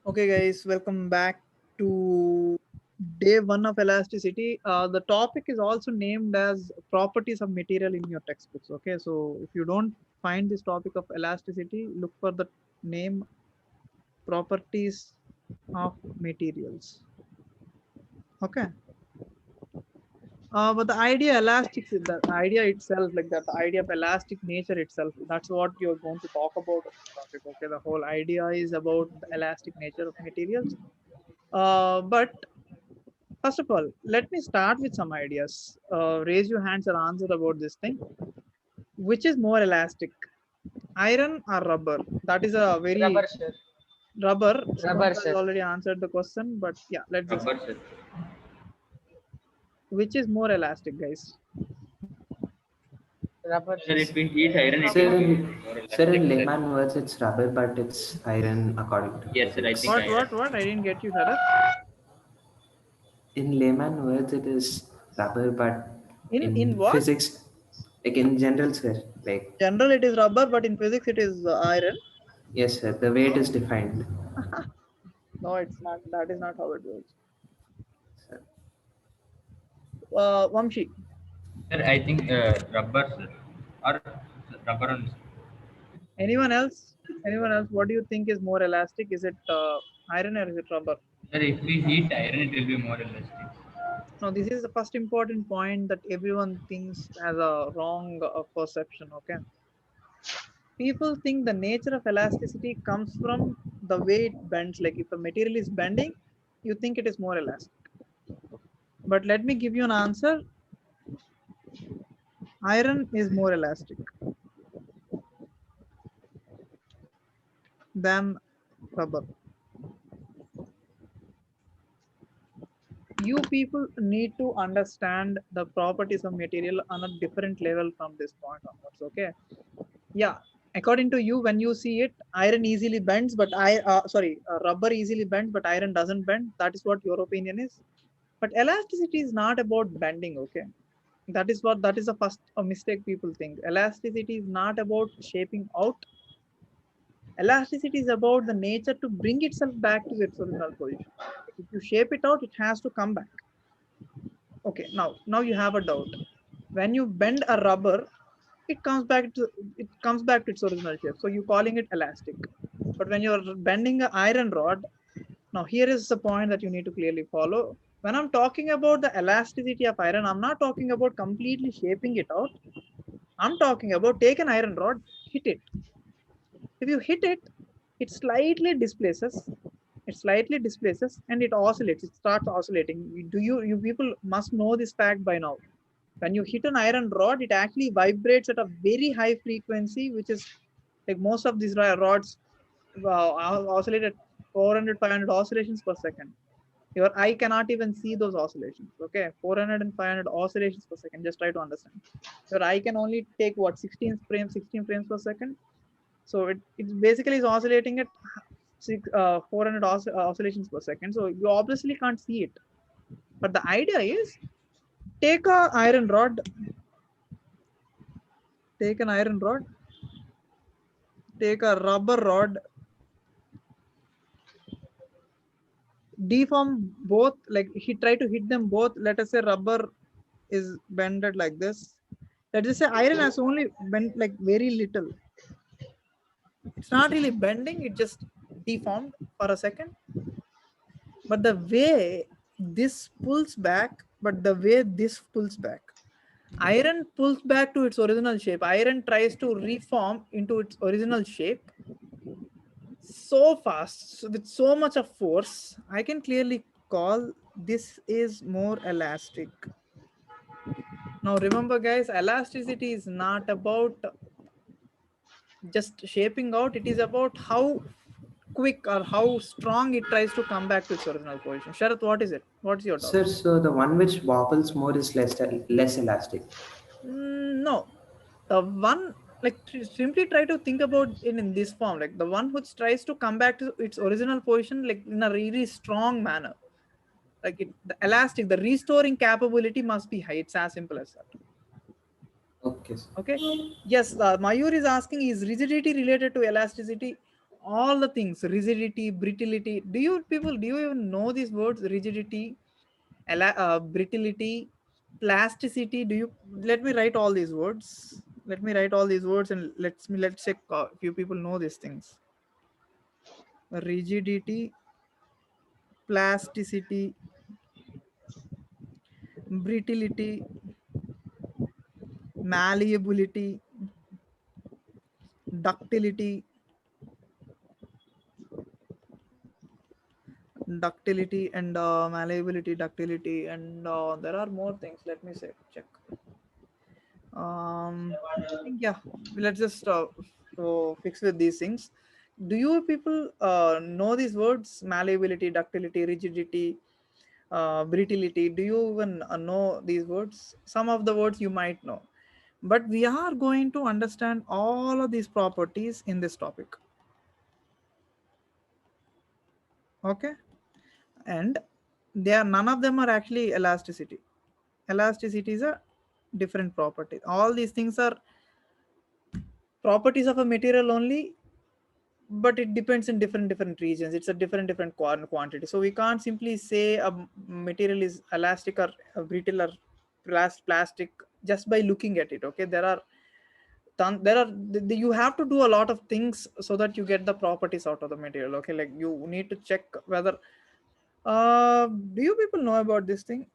Okay, guys, welcome back to day one of elasticity. The topic is also named as properties of material in your textbooks. Okay, so if you don't find this topic of elasticity, look for the name properties of materials. Okay, but the idea elastic, the idea itself, like that, the idea of elastic nature itself, that's what you're going to talk about in this topic. Okay, the whole idea is about the elastic nature of materials. But first of all, let me start with some ideas. Raise your hands and answer about this thing. Which is more elastic, iron or rubber? That is a very Rubber, sir. rubber. Shubham Rubber, has sir. already answered the question, but yeah, let's Rubber, discuss. sir. Which is more elastic, guys? Rubber, Sir, sir. if we heat iron, it Sir, will be in, more sir, elastic, in sir. layman words, it's rubber, but it's iron according to Yes, sir, I think physics. iron. What? I didn't get you, Sharad. In layman words, it is rubber, but In in what? physics, like in general, sir, like, General, it is rubber, but in physics, it is iron. yes, sir, the weight is defined. No, it's not. That is not how it works. Sir. Vamshi, Sir, I think rubber, sir. Or rubber on. anyone else? Anyone else? What do you think is more elastic? Is it iron or is it rubber? Sir, if we heat iron, it will be more elastic. Now, this is the first important point that everyone thinks as a wrong perception. Okay, people think the nature of elasticity comes from the way it bends. Like if a material is bending, you think it is more elastic. But let me give you an answer. Iron is more elastic than rubber. You people need to understand the properties of material on a different level from this point onwards. Okay, yeah, according to you, when you see it, iron easily bends, but rubber easily bends, but iron doesn't bend. That is what your opinion is. But elasticity is not about bending. Okay, that is the first mistake people think. Elasticity is not about shaping out. Elasticity is about the nature to bring itself back to its original position. If you shape it out, it has to come back. Okay, now you have a doubt. When you bend a rubber, it comes back to its original shape, so you're calling it elastic. But when you're bending an iron rod, now here is the point that you need to clearly follow. When I'm talking about the elasticity of iron, I'm not talking about completely shaping it out. I'm talking about take an iron rod, hit it. If you hit it, it slightly displaces and it oscillates, it starts oscillating. You people must know this fact by now. When you hit an iron rod, it actually vibrates at a very high frequency, which is like most of these rods oscillate at 400, 500 oscillations per second. Your eye cannot even see those oscillations. Okay, 400 and 500 oscillations per second. Just try to understand. Your eye can only take what 16 frames per second. So it basically is oscillating at 400 oscillations per second. So you obviously can't see it. But the idea is take a iron rod, take an iron rod, take a rubber rod, deform both, like he try to hit them both. Let us say rubber is bended like this. Let us say iron has only bent like very little. It's not really bending, it just deformed for a second. But the way this pulls back, but the way this pulls back, iron pulls back to its original shape. Iron tries to reform into its original shape so fast, with so much of force. I can clearly call this is more elastic. Now remember, guys, elasticity is not about just shaping out, it is about how quick or how strong it tries to come back to its original position. Sharath, what is it? What's your doubt? Sir, so the one which wobbles more is less elastic. No, the one, like simply try to think about it in this form, like the one which tries to come back to its original position, like in a really strong manner. Like the elastic, the restoring capability must be high. It's as simple as that. Okay, sir. Okay. Yes, Mayur is asking, is rigidity related to elasticity? all the things, rigidity, brittlity. Do you even know these words? Rigidity, brittlity, plasticity. Let me write all these words. Let me write all these words and let's check if you people know these things. Rigidity, plasticity, brittlity, malleability, ductility, and malleability, ductility, and there are more things. Let me say check. I think, yeah, let's just fix with these things. Do you people know these words? Malleability, ductility, rigidity, brittlity. Do you even know these words? Some of the words you might know, but we are going to understand all of these properties in this topic. Okay, and none of them are actually elasticity. Elasticity is a different property. All these things are properties of a material only, but it depends in different regions. It's a different quantity, so we can't simply say a material is elastic or brittle or plastic just by looking at it. Okay, you have to do a lot of things so that you get the properties out of the material. Okay, like you need to check whether do you people know about this thing?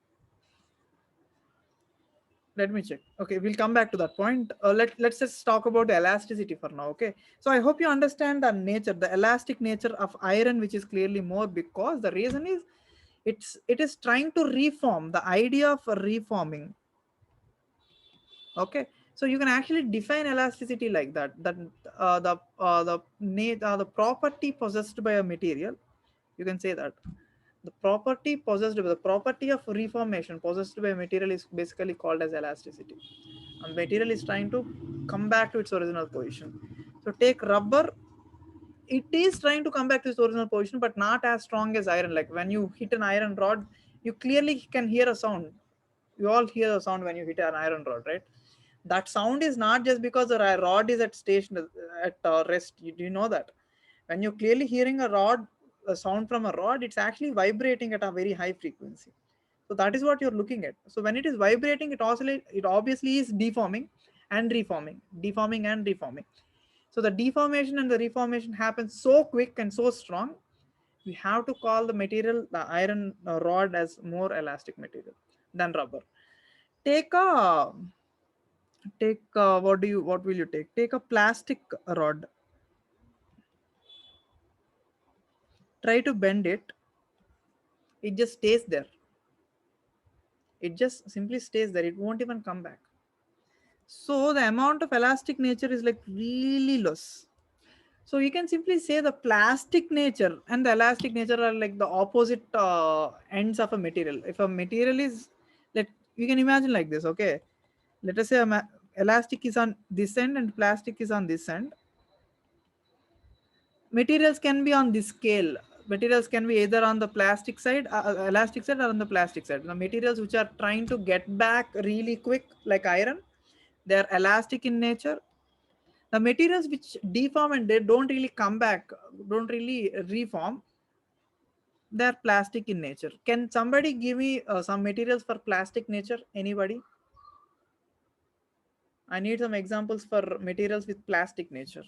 Let me check. Okay, we'll come back to that point. Let's just talk about the elasticity for now. Okay, so I hope you understand the elastic nature of iron, which is clearly more, because the reason is it is trying to reform, the idea of reforming. Okay, so you can actually define elasticity like that the property possessed by a material, you can say that the property of reformation possessed by a material is basically called as elasticity. A material is trying to come back to its original position. So take rubber, it is trying to come back to its original position, but not as strong as iron. Like when you hit an iron rod, you clearly can hear a sound. You all hear a sound when you hit an iron rod, right? That sound is not just because the rod is at station at rest. Do you know that when you're clearly hearing a sound from a rod, it's actually vibrating at a very high frequency. So that is what you're looking at. So when it is vibrating, it obviously is deforming and reforming, deforming and reforming. So the deformation and the reformation happens so quick and so strong, we have to call the material, the iron rod, as more elastic material than rubber. Take a what will you take? Take a plastic rod. Try to bend it. It just stays there. It just simply stays there. It won't even come back. So the amount of elastic nature is like really less. So you can simply say the plastic nature and the elastic nature are like the opposite ends of a material. If a material is, let you can imagine like this. Okay, let us say elastic is on this end and plastic is on this end. Materials can be on this scale. Materials can be either on the plastic side, elastic side, or on the plastic side. The materials which are trying to get back really quick, like iron, they are elastic in nature. The materials which deform and they don't really come back, don't really reform, they are plastic in nature. Can somebody give me some materials for plastic nature? Anybody? I need some examples for materials with plastic nature.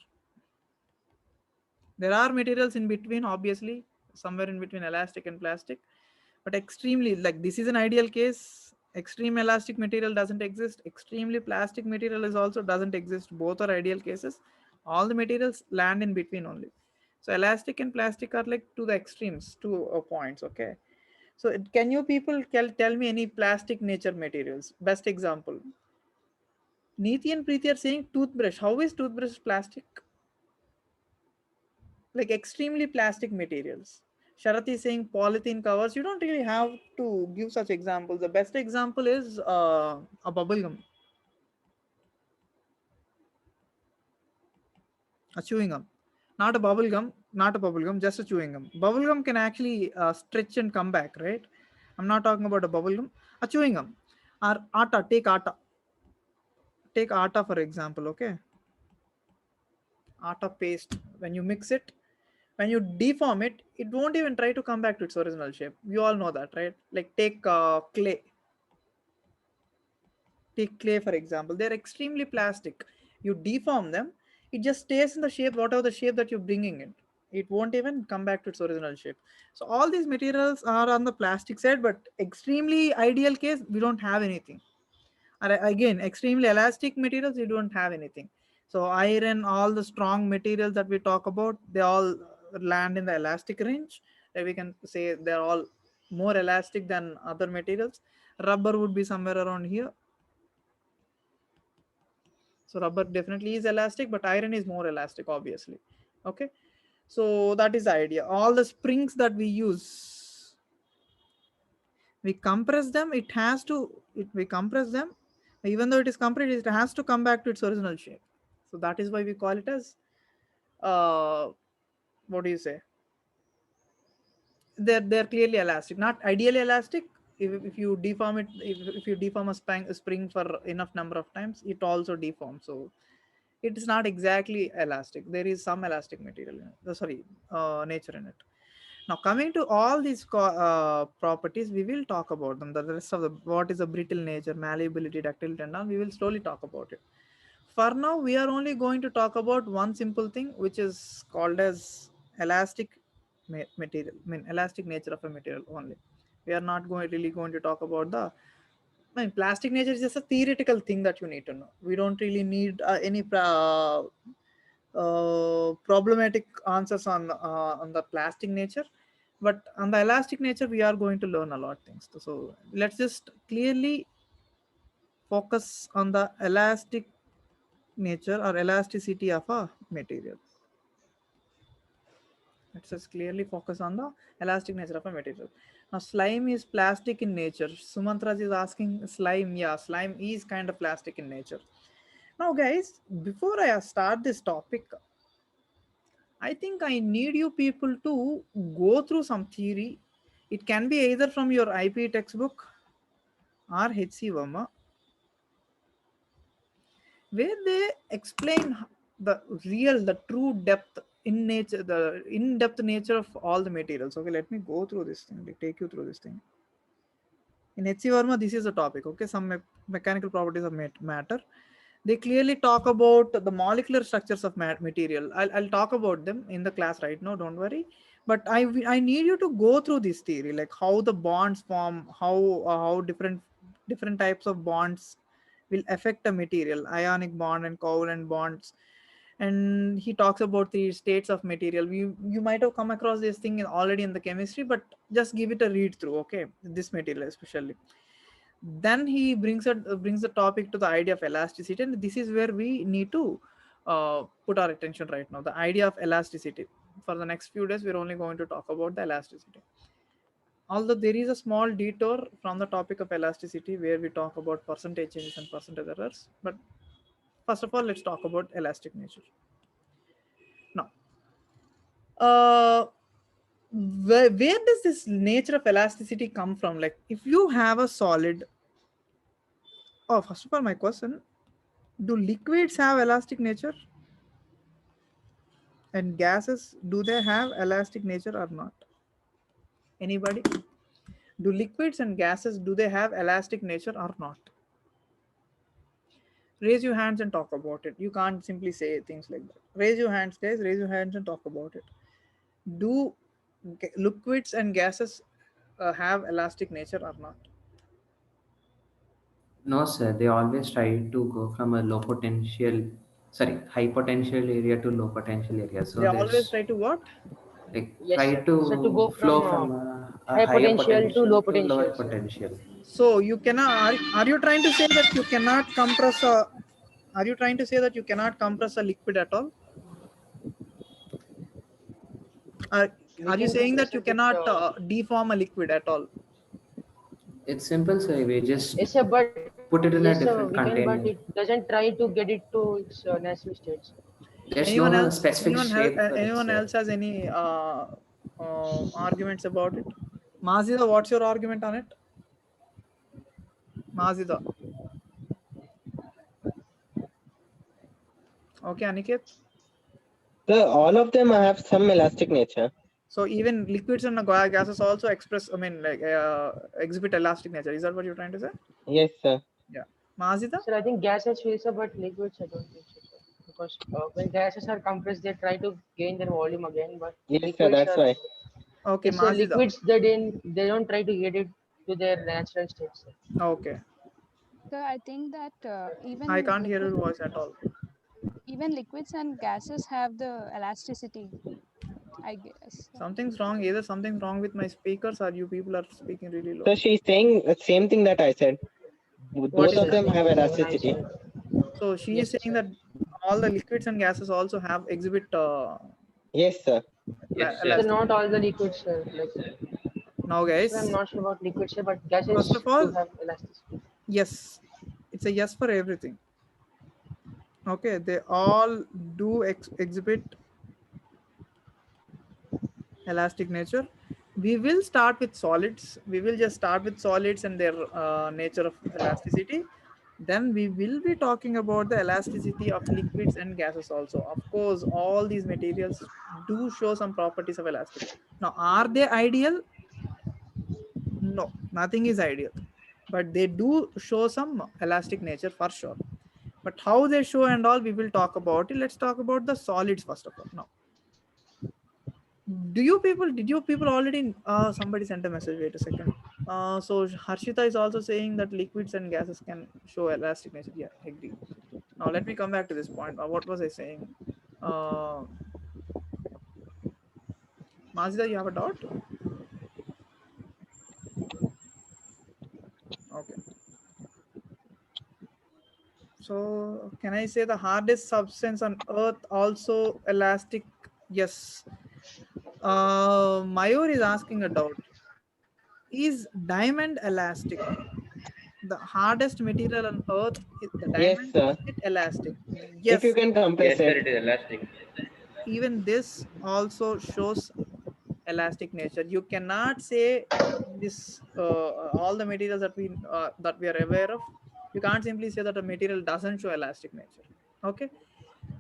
There are materials in between, obviously, somewhere in between elastic and plastic, but extremely, like this is an ideal case. Extreme elastic material doesn't exist. Extremely plastic material is also doesn't exist. Both are ideal cases. All the materials land in between only. So elastic and plastic are like to the extremes, 2 points. Okay. So can you people tell me any plastic nature materials? Best example. Neeti and Preeti are saying toothbrush. How is toothbrush plastic? Like extremely plastic materials. Sharath is saying polythene covers. You don't really have to give such examples. The best example is a bubble gum, a chewing gum. Not a bubble gum, not a bubble gum, just a chewing gum. Bubble gum can actually stretch and come back, right? I'm not talking about a bubble gum, a chewing gum. Or atta, take atta. Take atta for example, okay? Atta paste. When you mix it, when you deform it, it won't even try to come back to its original shape. You all know that, right? Like take clay. Take clay, for example. They're extremely plastic. You deform them, it just stays in the shape, whatever the shape that you're bringing it. It won't even come back to its original shape. So all these materials are on the plastic side, but extremely ideal case, we don't have anything. And again, extremely elastic materials, you don't have anything. So iron, all the strong materials that we talk about, they all land in the elastic range. We can say they're all more elastic than other materials. Rubber would be somewhere around here. So rubber definitely is elastic, but iron is more elastic, obviously. Okay. So that is the idea. All the springs that we use, we compress them. We compress them. Even though it is compressed, it has to come back to its original shape. So that is why we call it as, what do you say? They're clearly elastic, not ideally elastic. If you deform it, if you deform a spring for enough number of times, it also deforms. So it is not exactly elastic. There is some elastic material in it. Nature in it. Now coming to all these properties, we will talk about them. The rest of the what is the brittle nature, malleability, ductility, and all, we will slowly talk about it. For now, we are only going to talk about one simple thing, which is called as elastic material. I mean, elastic nature of a material only. We are not really going to talk about the. I mean, plastic nature is just a theoretical thing that you need to know. We don't really need any problematic answers on the plastic nature, but on the elastic nature, we are going to learn a lot of things. So let's just clearly focus on the elastic nature or elasticity of a material. Let's just clearly focus on the elastic nature of a material. Now, slime is plastic in nature. Sumantraj is asking slime. Yeah, slime is kind of plastic in nature. Now, guys, before I start this topic, I think I need you people to go through some theory. It can be either from your IP textbook or HC Verma, where they explain the true depth in nature, the in-depth nature of all the materials. Okay, let me go through this thing, take you through this thing. In HC Verma, this is a topic. Okay, some mechanical properties of matter. They clearly talk about the molecular structures of material. I'll talk about them in the class right now, don't worry. But I need you to go through this theory, like how the bonds form, how different types of bonds will affect a material, ionic bond and covalent bonds. And he talks about the states of material. You might have come across this thing already in the chemistry, but just give it a read through. Okay, this material especially. Then he brings the topic to the idea of elasticity, and this is where we need to put our attention right now. The idea of elasticity. For the next few days, we're only going to talk about the elasticity. Although there is a small detour from the topic of elasticity where we talk about percentage changes and percentage errors, but first of all, let's talk about elastic nature. Now, where does this nature of elasticity come from? Like, if you have a solid, first of all, my question: do liquids have elastic nature? And gases, do they have elastic nature or not? Anybody? Do liquids and gases, do they have elastic nature or not? Raise your hands and talk about it. You can't simply say things like that. Raise your hands, guys. Raise your hands and talk about it. Do liquids and gases have elastic nature or not? No, sir. They always try to go from a high potential area to low potential area. So They always there's try to what? like Yes, try so to go to flow from from a high higher potential to potential low to lower potential, sir. potential. So you cannot. Are you trying to say that you cannot compress a? Are you trying to say that you cannot compress a liquid at all? Are you We can saying that compress you it, but cannot deform a liquid at all? It's simple, sir. We just yes, sir. But put it in a yes, sir, different we can. But container. it doesn't try to get it to its natural states. There's Anyone no else? specific shape for it, Anyone sir. else has any arguments about it? Mazida, what's your argument on it? Mazida. Okay, Aniket. So all of them have some elastic nature. So even liquids and gases also express, I mean, like exhibit elastic nature. Is that what you're trying to say? Yes, sir. Yeah. Mazida? Sir, I think gases will, sir, but liquids I don't think so, sir. Because when gases are compressed, they try to gain their volume again, but Yes, sir. liquids That's are why. Okay, yes, sir, Mazida. liquids they don't try to get it to their natural state, sir. Okay. So I think that I can't hear your voice at all. even liquids and gases have the elasticity, I guess. Something's wrong. Either something's wrong with my speakers or you people are speaking really low. So she's saying the same thing that I said. What Both is of it? them have Even I elasticity. said, So she yes, is saying sir. that all the liquids and gases also have exhibit Yes, sir. Yes, So sir. elastic. not all the liquids, sir. Like, Now, sir, I'm guys, not sure about liquids, sir, but first gases of all, do have elasticity. yes, it's a yes for everything. Okay, they all do exhibit elastic nature. We will start with solids. We will just start with solids and their nature of elasticity. Then we will be talking about the elasticity of liquids and gases also. Of course, all these materials do show some properties of elastic. Now, are they ideal? No, nothing is ideal, but they do show some elastic nature for sure. But how they show and all, we will talk about it. Let's talk about the solids first of all. Now, did you people already? Somebody sent a message. Wait a second. So Harshita is also saying that liquids and gases can show elastic nature. Yeah, I agree. Now let me come back to this point. What was I saying? Uh, Mazida, you have a doubt? Okay. So can I say the hardest substance on earth also elastic? Yes. Mayur is asking a doubt. Is diamond elastic? The hardest material on earth is the Yes, diamond. sir. Is it elastic? If you Yes. can compress Yes, sir. it. It is elastic. Even this also shows elastic nature. You cannot say this all the materials that we are aware of. You can't simply say that a material doesn't show elastic nature. Okay.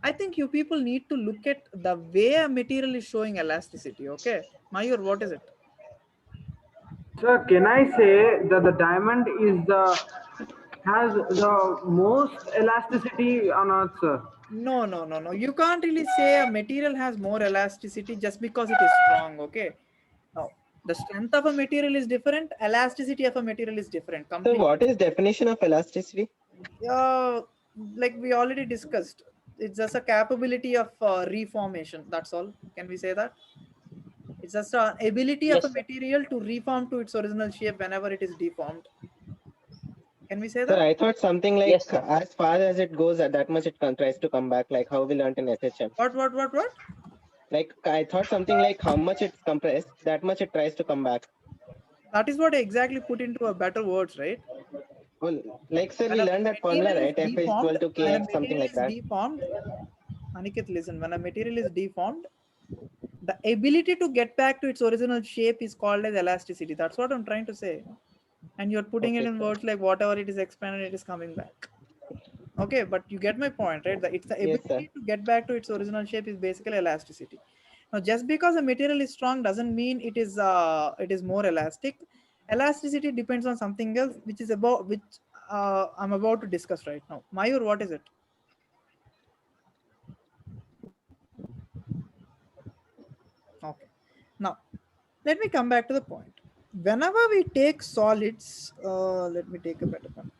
I think you people need to look at the way a material is showing elasticity. Okay. Mayur, what is it? Sir, can I say that the diamond is the has the most elasticity on earth, sir? No, no, no, no. You can't really say a material has more elasticity just because it is strong. Okay. Now, the strength of a material is different. Elasticity of a material is different. So Completely. what is definition of elasticity? Uh, like we already discussed, it's just a capability of reformation. That's all. Can we say that? It's just an ability of a Yes, sir. material to reform to its original shape whenever it is deformed. Can we say Sir, that? I thought something like Yes, sir. as far as it goes, that much it tries to come back, like how we learned in SHM. What? Like I thought something like how much it's compressed, that much it tries to come back. That is what I exactly put into a better words, right? Well, like sir, When we a learned that formula, material is right? F is equal deformed, to when a kx, something material like is that. deformed, Aniket, listen. When a material is deformed, the ability to get back to its original shape is called as elasticity. That's what I'm trying to say. And you're putting it Okay, in sir. words like whatever it is expanded, it is coming back. Okay, but you get my point, right? It's the Yes, sir. ability to get back to its original shape is basically elasticity. Now, just because a material is strong doesn't mean it is more elastic. Elasticity depends on something else, which I'm about to discuss right now. Mayur, what is it? Okay. Now, let me come back to the point. Whenever we take solids, let me take a better one.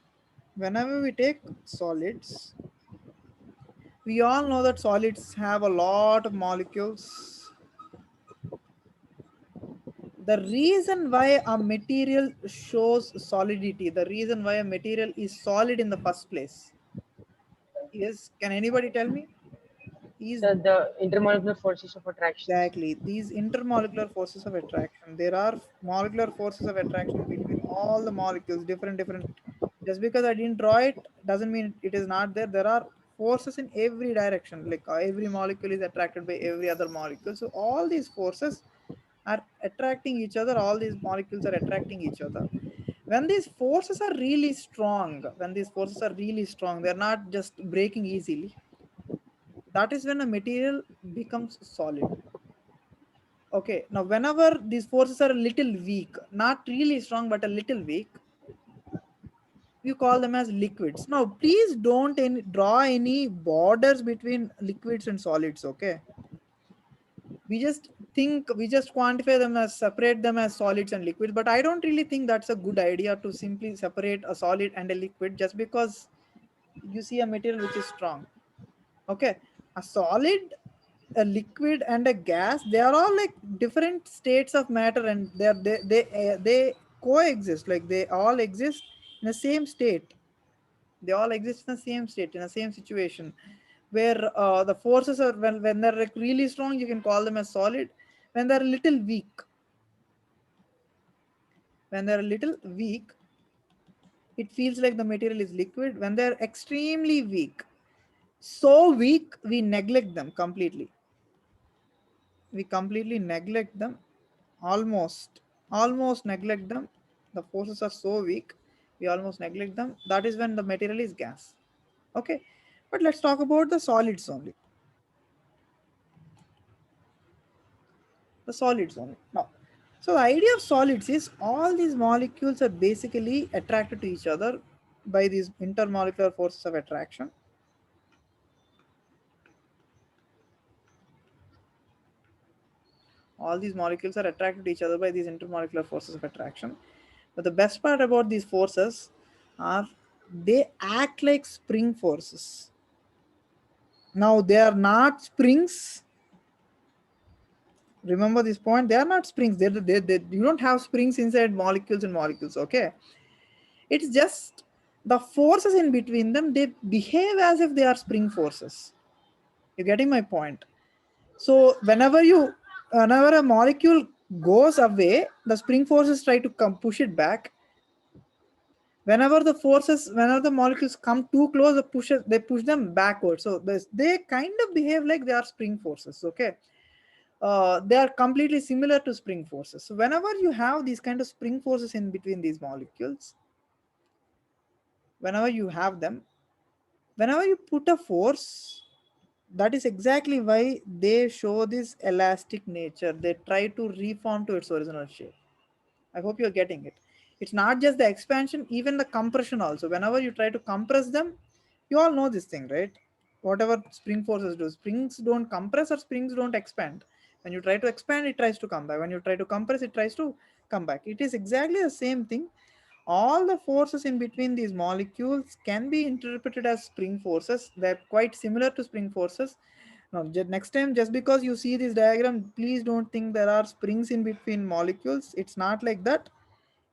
Whenever we take solids, we all know that solids have a lot of molecules. The reason why a material shows solidity, the reason why a material is solid in the first place is, can anybody tell me? Is Sir, the intermolecular forces of attraction, sir. exactly these intermolecular forces of attraction. There are molecular forces of attraction between all the molecules, different. Just because I didn't draw it doesn't mean it is not there. There are forces in every direction. Like every molecule is attracted by every other molecule. So all these forces are attracting each other. All these molecules are attracting each other. When these forces are really strong, they're not just breaking easily. that is when a material becomes solid. Okay, now whenever these forces are a little weak, not really strong, but a little weak, you call them as liquids. Now, please don't draw any borders between liquids and solids, okay? We just quantify them as, separate them as solids and liquids, but I don't really think that's a good idea to simply separate a solid and a liquid just because you see a material which is strong. Okay, a solid, a liquid, and a gas, they are all like different states of matter, and they coexist, like they all exist in the same state. They all exist in the same state, in the same situation, where the forces are, when they're like really strong, you can call them as solid. When they're a little weak, when they're a little weak, it feels like the material is liquid. When they're extremely weak, so weak, we neglect them completely. We completely neglect them, almost neglect them. The forces are so weak, we almost neglect them. That is when the material is gas. Okay, but let's talk about the solids only. The solids only now. So the idea of solids is all these molecules are basically attracted to each other by these intermolecular forces of attraction. All these molecules are attracted to each other by these intermolecular forces of attraction. But the best part about these forces are they act like spring forces. Now they are not springs. Remember this point, they are not springs. You don't have springs inside molecules and molecules, okay? It's just the forces in between them, they behave as if they are spring forces. You're getting my point? So whenever a molecule goes away, the spring forces try to come push it back. Whenever the molecules come too close, they push them backwards. So they kind of behave like they are spring forces, okay? They are completely similar to spring forces. So whenever you have these kind of spring forces in between these molecules, whenever you have them, whenever you put a force, that is exactly why they show this elastic nature. They try to reform to its original shape. I hope you're getting it. It's not just the expansion, even the compression also. Whenever you try to compress them, you all know this thing, right? Whatever spring forces do, springs don't compress or springs don't expand. When you try to expand, it tries to come back. When you try to compress, it tries to come back. It is exactly the same thing. All the forces in between these molecules can be interpreted as spring forces. They're quite similar to spring forces. Now, next time, just because you see this diagram, please don't think there are springs in between molecules. It's not like that.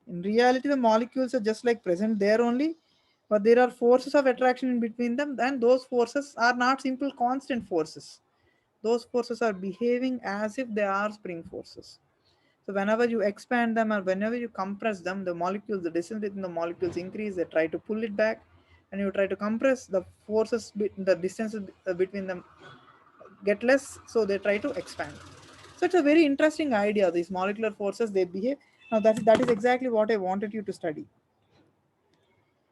In reality, the molecules are just like present there only, but there are forces of attraction in between them, and those forces are not simple constant forces. Those forces are behaving as if they are spring forces. So whenever you expand them or whenever you compress them, the molecules, the distance between the molecules increase, they try to pull it back. And you try to compress, the forces, the distance between them get less, so they try to expand. So it's a very interesting idea, these molecular forces, they behave. Now that is exactly what I wanted you to study.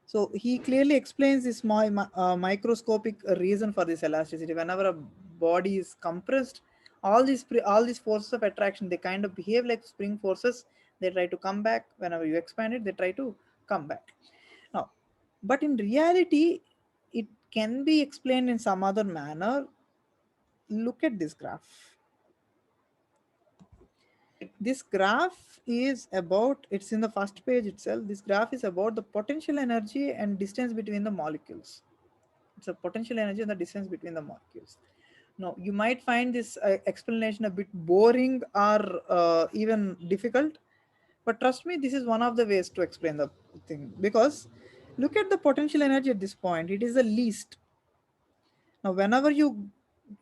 So he clearly explains this microscopic reason for this elasticity. Whenever a body is compressed, all these forces of attraction, they kind of behave like spring forces. They try to come back. Whenever you expand it, they try to come back. Now, but in reality, it can be explained in some other manner. Look at this graph. This graph is about, it's in the first page itself. This graph is about the potential energy and distance between the molecules. It's a potential energy and the distance between the molecules. Now, you might find this explanation a bit boring or even difficult, but trust me, this is one of the ways to explain the thing, because look at the potential energy at this point. It is the least. Now, whenever you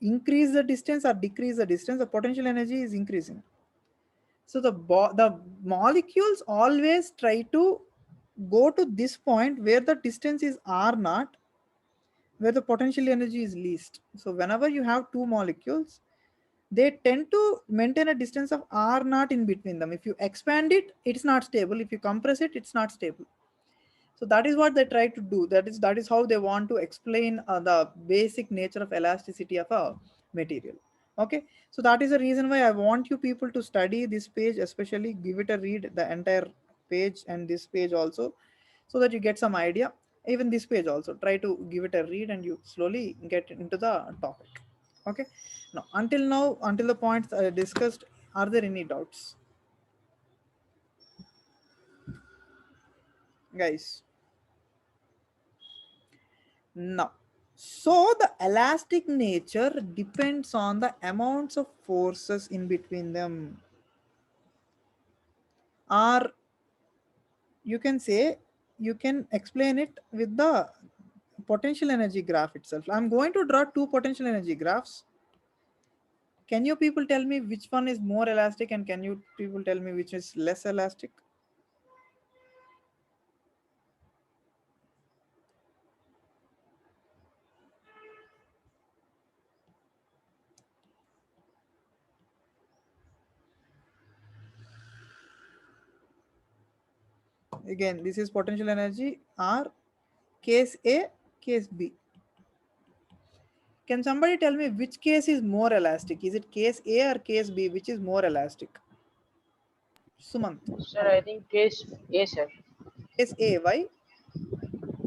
increase the distance or decrease the distance, the potential energy is increasing. So the molecules always try to go to this point where the distance is r naught, where the potential energy is least. So whenever you have two molecules, they tend to maintain a distance of r naught in between them. If you expand it, it's not stable. If you compress it, it's not stable. So that is what they try to do. That is how they want to explain the basic nature of elasticity of a material. Okay, so that is the reason why I want you people to study this page, especially give it a read, the entire page and this page also, so that you get some idea. Even this page also, try to give it a read and you slowly get into the topic. Okay, now until the points I discussed, are there any doubts, guys? Now, so the elastic nature depends on the amounts of forces in between them, or you can say, you can explain it with the potential energy graph itself. I'm going to draw two potential energy graphs. Can you people tell me which one is more elastic, and can you people tell me which is less elastic? Again, this is potential energy, or case A, case B. Can somebody tell me which case is more elastic? Is it case A or case B? Which is more elastic? Sumant. Sir, I think case A, sir. Case A, why?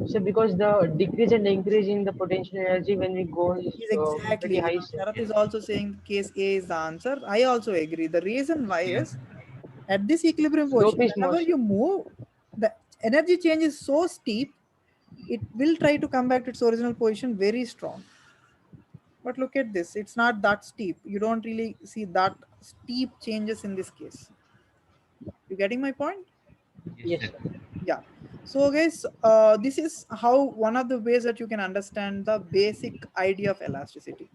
So because the decrease and increase in the potential energy when we go is Is pretty exactly. high, Now, sir. Sharath is also saying case A is the answer. I also agree. The reason why is, at this equilibrium Slope position, is more, whenever sir. you move, the energy change is so steep, it will try to come back to its original position very strong. But look at this, it's not that steep. You don't really see that steep changes in this case. You getting my point? Yes, Yes, sir. sir. Yeah. So guys, this is how one of the ways that you can understand the basic idea of elasticity.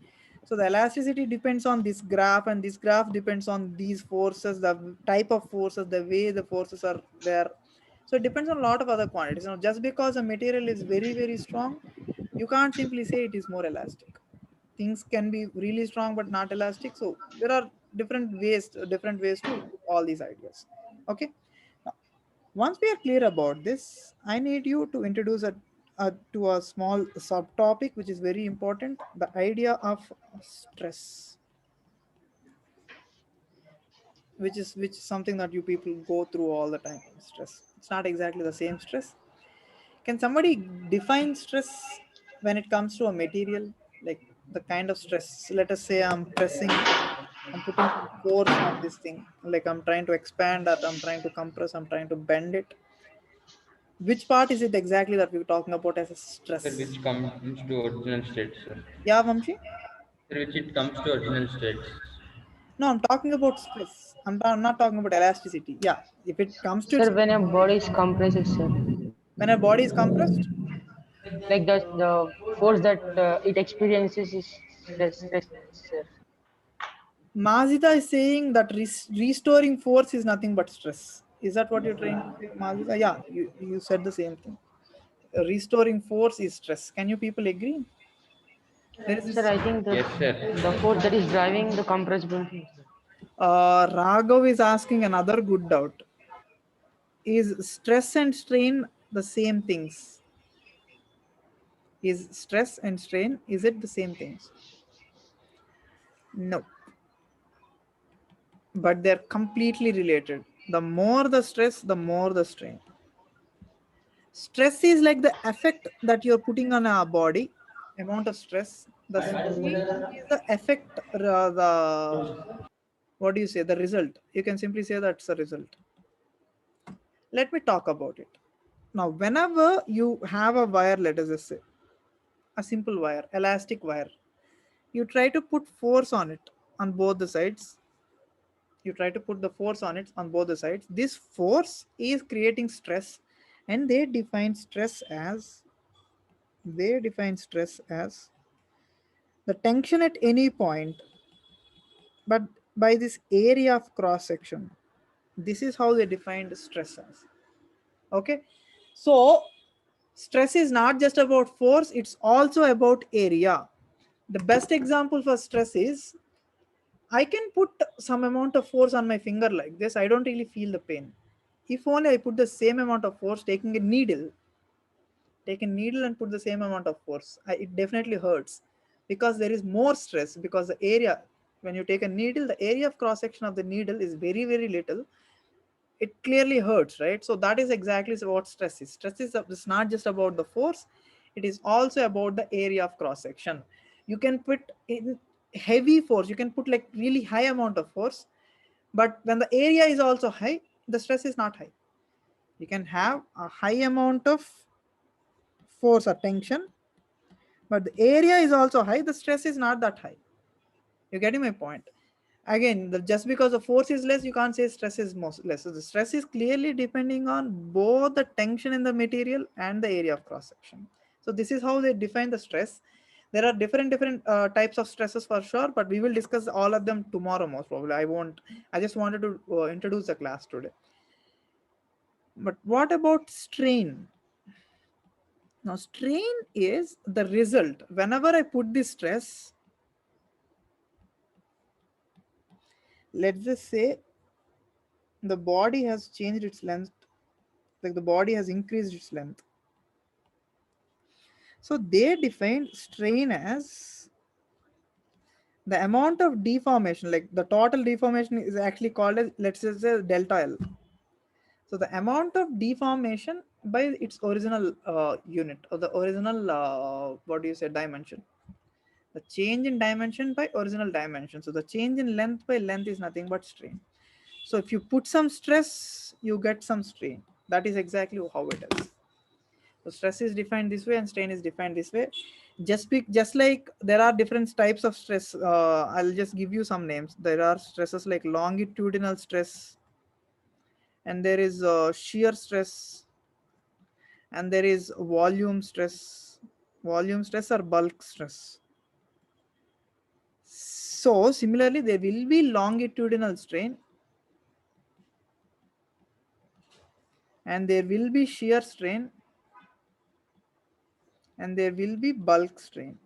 So the elasticity depends on this graph, and this graph depends on these forces, the type of forces, the way the forces are there. So it depends on a lot of other quantities. Now, just because a material is very, very strong, you can't simply say it is more elastic. Things can be really strong but not elastic. So there are different ways to put all these ideas. Okay. Once we are clear about this, I need you to introduce to a small subtopic which is very important, the idea of stress, which is something that you people go through all the time. Stress. It's not exactly the same stress. Can somebody define stress when it comes to a material, like the kind of stress? Let us say I'm putting some force on this thing, like I'm trying to expand that, I'm trying to compress, I'm trying to bend it. Which part is it exactly that we're talking about as a Sir, stress? which comes to original state, sir. Yeah, Vamshi? Sir, which it comes to original states. No, I'm talking about stress. I'm not talking about elasticity. Yeah, if it comes to its, Sir, when a body is compressed, sir, when a body is compressed, like the force that it experiences is stress, sir. Mazida is saying that restoring force is nothing but stress. Is that what you're trying to say, Mazida? Yeah, you said the same thing. Restoring force is stress. Can you people agree? There is Sir, this. I think Yes, sir. the force that is driving the compressibility. Raghav is asking another good doubt. Is stress and strain the same things? Is stress and strain, is it the same things? No, but they're completely related. The more the stress, the more the strain. Stress is like the effect that you're putting on our body, amount of stress. The strain is the effect, the, what do you say, the result. You can simply say that's the result. Let me talk about it. Now, whenever you have a wire, let us just say a simple wire, elastic wire, you try to put force on it on both the sides. You try to put the force on it on both the sides. This force is creating stress, and they define stress as the tension at any point, but by this area of cross section. This is how they defined stress as. Okay, so stress is not just about force, it's also about area. The best example for stress is, I can put some amount of force on my finger like this. I don't really feel the pain. If only I put the same amount of force taking a needle, Take a needle and put the same amount of force. It definitely hurts because there is more stress, because the area, when you take a needle, the area of cross section of the needle is very, very little. It clearly hurts, right? So that is exactly what stress is. Stress is it's not just about the force, it is also about the area of cross section. You can put in heavy force, you can put like really high amount of force, but when the area is also high, the stress is not high. You can have a high amount of force or tension, but the area is also high, the stress is not that high. You getting my point? Again, just because the force is less, you can't say stress is less. So the stress is clearly depending on both the tension in the material and the area of cross section. So this is how they define the stress. There are different types of stresses for sure, but we will discuss all of them tomorrow most probably. I just wanted to introduce the class today. But what about strain? Now strain is the result. Whenever I put this stress, let's just say the body has changed its length, like the body has increased its length. So they defined strain as the amount of deformation, like the total deformation is actually called as, let's just say, delta L. So the amount of deformation by its original unit, or the original, what do you say, dimension. The change in dimension by original dimension. So the change in length by length is nothing but strain. So if you put some stress, you get some strain. That is exactly how it is. So stress is defined this way and strain is defined this way. Just like there are different types of stress. I'll just give you some names. There are stresses like longitudinal stress, and there is shear stress, and there is volume stress or bulk stress. So similarly, there will be longitudinal strain, and there will be shear strain, and there will be bulk strain.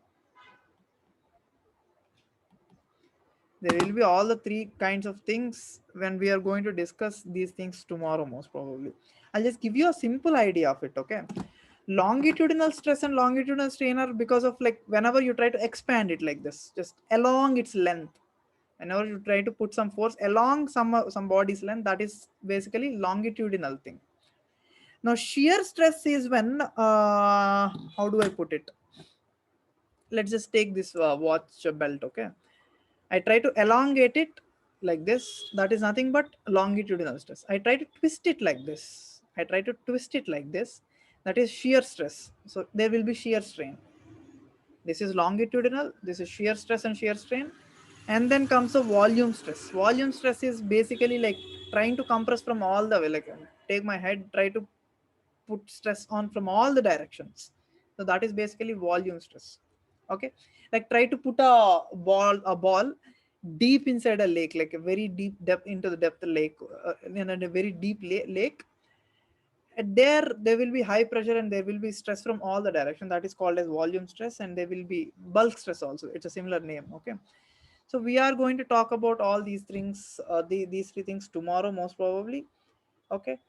There will be all the three kinds of things when we are going to discuss these things tomorrow most probably. I'll just give you a simple idea of it, okay? Longitudinal stress and longitudinal strain are because of, like, whenever you try to expand it like this, just along its length, whenever you try to put some force along some body's length, that is basically longitudinal thing. Now shear stress is when, how do I put it? Let's just take this watch belt, okay? I try to elongate it like this. That is nothing but longitudinal stress. I try to twist it like this. I try to twist it like this. That is shear stress. So there will be shear strain. This is longitudinal. This is shear stress and shear strain. And then comes the volume stress. Volume stress is basically like trying to compress from all the way. Like, take my head, try to put stress on from all the directions. So that is basically volume stress. Okay, like try to put a ball deep inside a lake, like a very deep depth into the depth lake, in a very deep lake. And there will be high pressure and there will be stress from all the direction. That is called as volume stress, and there will be bulk stress also. It's a similar name. Okay, so we are going to talk about all these things, these three things tomorrow most probably. Okay.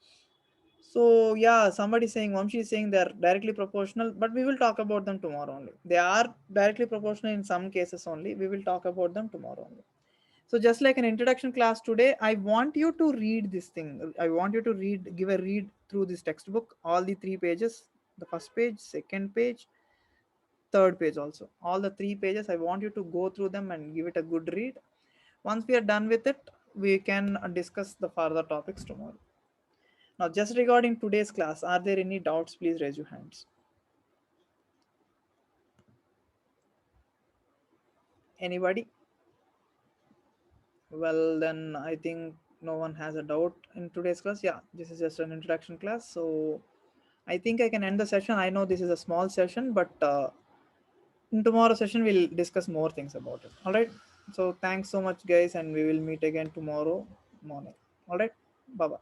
So yeah, somebody saying, Vamshi is saying they're directly proportional, but we will talk about them tomorrow only. They are directly proportional in some cases only. We will talk about them tomorrow only. So just like an introduction class today, I want you to read this thing. I want you to give a read through this textbook, all the 3 pages, the first page, second page, third page also. All the 3 pages, I want you to go through them and give it a good read. Once we are done with it, we can discuss the further topics tomorrow. Now, just regarding today's class, are there any doubts? Please raise your hands. Anybody? Well, then I think no one has a doubt in today's class. Yeah, this is just an introduction class. So I think I can end the session. I know this is a small session, but in tomorrow's session, we'll discuss more things about it. All right. So thanks so much, guys, and we will meet again tomorrow morning. All right. Bye-bye.